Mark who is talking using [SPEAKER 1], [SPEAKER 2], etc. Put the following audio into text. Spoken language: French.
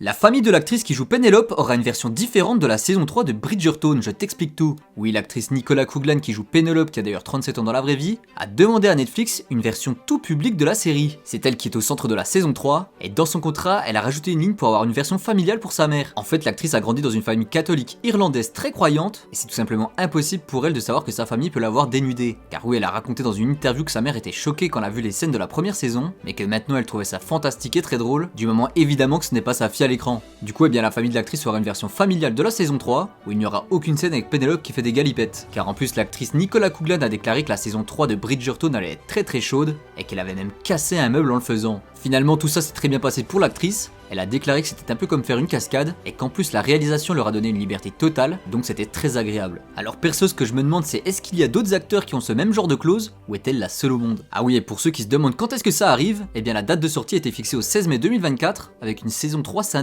[SPEAKER 1] La famille de l'actrice qui joue Penelope aura une version différente de la saison 3 de Bridgerton, je t'explique tout. Oui, l'actrice Nicola Coughlan qui joue Penelope, qui a d'ailleurs 37 ans dans la vraie vie, a demandé à Netflix une version tout public de la série. C'est elle qui est au centre de la saison 3, et dans son contrat, elle a rajouté une ligne pour avoir une version familiale pour sa mère. En fait, l'actrice a grandi dans une famille catholique irlandaise très croyante, et c'est tout simplement impossible pour elle de savoir que sa famille peut l'avoir dénudée. Car oui, elle a raconté dans une interview que sa mère était choquée quand elle a vu les scènes de la première saison, mais que maintenant elle trouvait ça fantastique et très drôle, du moment évidemment que ce n'est pas sa fille à l'écran. Du coup, la famille de l'actrice aura une version familiale de la saison 3, où il n'y aura aucune scène avec Penelope qui fait des galipettes. Car en plus, l'actrice Nicola Coughlan a déclaré que la saison 3 de Bridgerton allait être très chaude, et qu'elle avait même cassé un meuble en le faisant. Finalement, tout ça s'est très bien passé pour l'actrice. Elle a déclaré que c'était un peu comme faire une cascade, et qu'en plus la réalisation leur a donné une liberté totale, donc c'était très agréable. Alors perso, ce que je me demande, c'est est-ce qu'il y a d'autres acteurs qui ont ce même genre de clause, ou est-elle la seule au monde? Ah oui, et pour ceux qui se demandent quand est-ce que ça arrive, la date de sortie était fixée au 16 mai 2024, avec une saison 3 scindée